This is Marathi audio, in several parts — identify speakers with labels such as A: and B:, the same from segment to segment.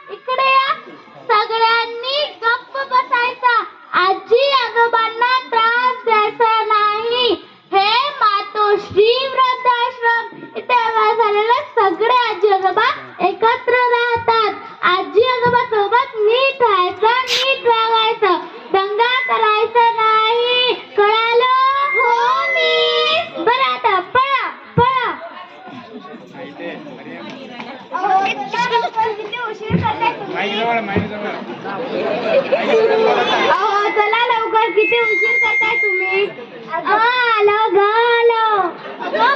A: इकडे या सगळ्यांनी गप्प बसायचा. आजी आजोबांना त्रास द्यायचा नाही. हे मातोश्री वृद्धाश्रम इथे झालेले सगळे आजी आजोबा एकत्र राहतात. आजी आजोबा सोबत नीट राहायचं, नीट वागायचं, दंगा करायचा नाही. कळालं? हो मिस. बरं आता पळा पळा. चला लवकर, किती उशीर करताय तुम्ही? आलो गालो.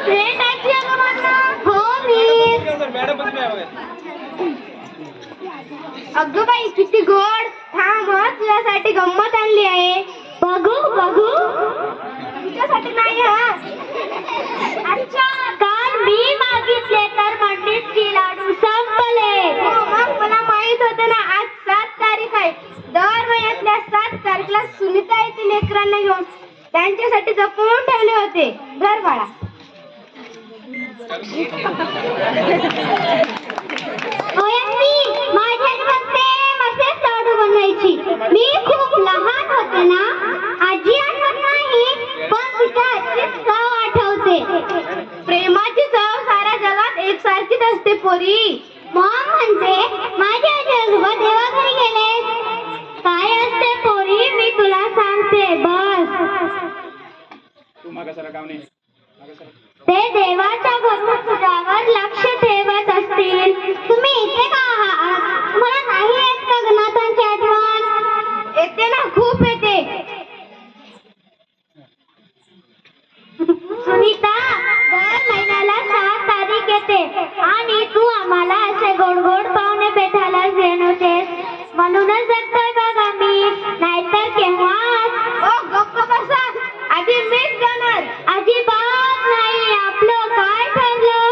A: भेट आजी आजोबांना. हो मिस. अगं बाई किती गोड. थांब तुझ्यासाठी गंमत आणली आहे. बघू बघू. तुझ्यासाठी नाही हा. अच्छा काल मी मागितले तर म्हणलीस की लाडू संपले. मग मला माहित होतं ना आज 7 तारीख आहे. दर महिन्यातल्या 7 तारखेला सुनीता येथील लेकरांना घेऊन त्यांच्यासाठी जपून ठेवले होते. धर बाळा. असेच लाडू बनवायची. मी खूप लहान होते ना. आजी आठवत नाही पण तिच्या आजीच चव आठवते. प्रेमाची चव साऱ्या जगात एकसारखीच असते पोरी. मॉम म्हणते माझे आजी आजोबा देवाघरी गेले. काय असते पोरी मी तुला सांगते बस. ते देवाच्या गुरुपुत्रावर लक्ष ठेवत असतील. तुम्ही इथे का आहात? मला नाही येत का गणातांची आठवण? येते ना, खूप येते. सुनीता दर महिन्याला 7 तारीख येते आणि तू आम्हाला असे गोड गोड पाहुणे भेटायला देणतेस. म्हणूनच जगतोय बघा मी, नाहीतर केव्हा. गप्प बसा. आधी मीच जाणार. अजिबात नाही. आपलं काय ठरलं?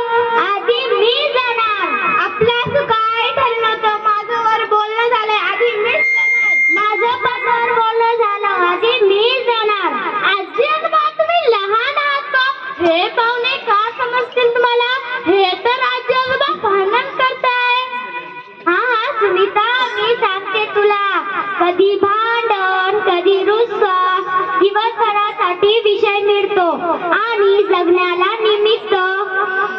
A: आधी मी जाणार. आपलं काय ठरलं होतं? माझं वर बोलणं झालंय. आधी मीच जाणार. माझं पण वर बोलणं झालं. आधी मी जाणार. आजी आजोबा तुम्ही लहान आहात का? हे पाहुणे का समजतील तुम्हाला? हे तर आजी आजोबा भांडण करताय. हा सुनीता मी सांगते तुला. कधी भांडण कधी रुस्सा. दिवसभरासाठी विषय मिळतो आणि जगण्याला निमित्त.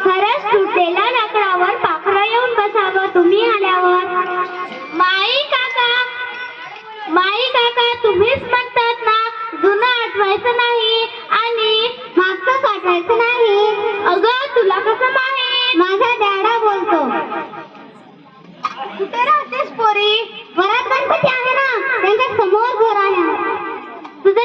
A: खरंच तुटलेल्या लाकडावर पाखरं येऊन बसावं तुम्ही आल्यावर. माई काका तुम्हीच म्हणतात ना जुनं आठवायचं नाही आणि मागचं आठवायचं नाही. अगं तुला कसं माहित? माझा डॅडा बोलतो. कुठे राहतेस पोरी? घरात गणपती आहे ना त्यांच्या समोर घर आहे. तुझं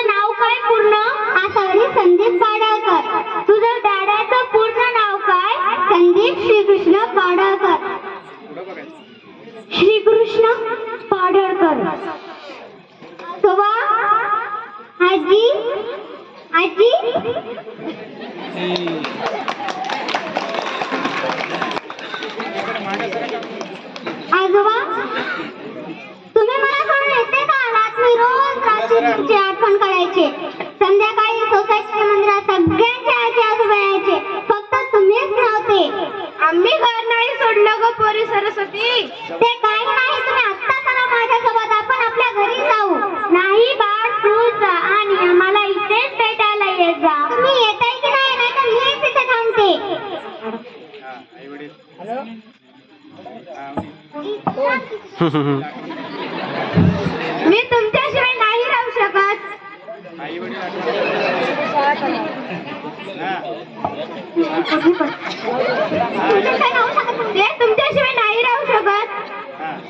A: नाव काय पूर्ण? आसावरी संदीप पाडळकर. तुझं डॅडाचं पूर्ण नाव काय? संदीप श्रीकृष्ण पाडळकर. श्रीकृष्ण पाडळकर. सवा आजी आजी. आजोबा तुम्ही मला सोडून येते का? रात्री रोज तुमची आठवण करायचे. संध्याकाळी सोसायटीच्या मंदिरात सगळ्यांचे आजी आजोबा यायचे. फक्त तुम्हीच नव्हते. आम्ही घर नाही सोडलं ग पोरी सरस्वती. ते काही नाही. तुम्ही आत्ता चला माझ्यासोबत. आपण आपल्या घरी जाऊ. नाही बाळ तू जा आणि आम्हाला इथेच भेटायला येत जा. तुम्ही येताय की नाही? नाही तर मीच इथे थांबते. मी तुमच्याशिवाय नाही राहू शकत. ते तुमच्याशिवाय नाही राहू शकत.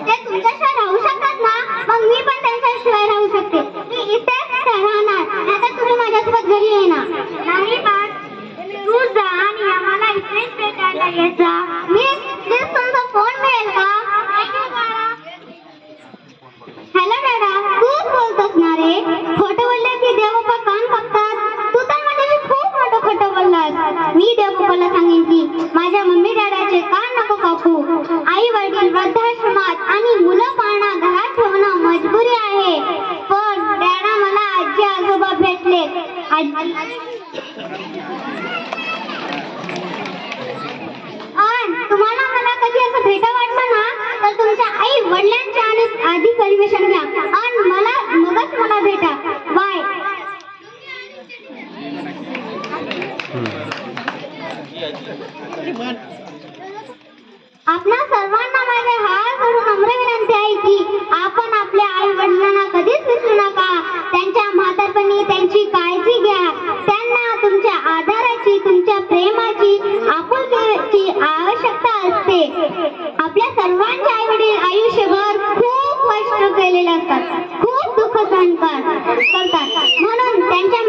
A: ते तुमच्याशिवाय राहू शकतात ना मग मी पण त्यांच्याशिवाय राहू शकते. मी इथेच राहणार. नाहीतर तुम्ही माझ्यासोबत घरी येणार. नाही बाळ तू जा आणि आम्हाला इथेच भेटायला येत जा. मी तुमचा फोन मिळेल का? हॅलो दादा तूच बोलतोस ना रे? खोटं बोलले की देवबाप्पा कान कापतात. तू तर माझ्याशी खूप मोठं खोटं बोललास. मी देवबाप्पाला सांगेन की माझ्या मम्मी डॅडाचे कान नको कापू. आई वडील वृद्धाश्रमात आणि मुलं पाळणा घरात ठेवून खूप दुःख सहन करतात म्हणून त्यांच्या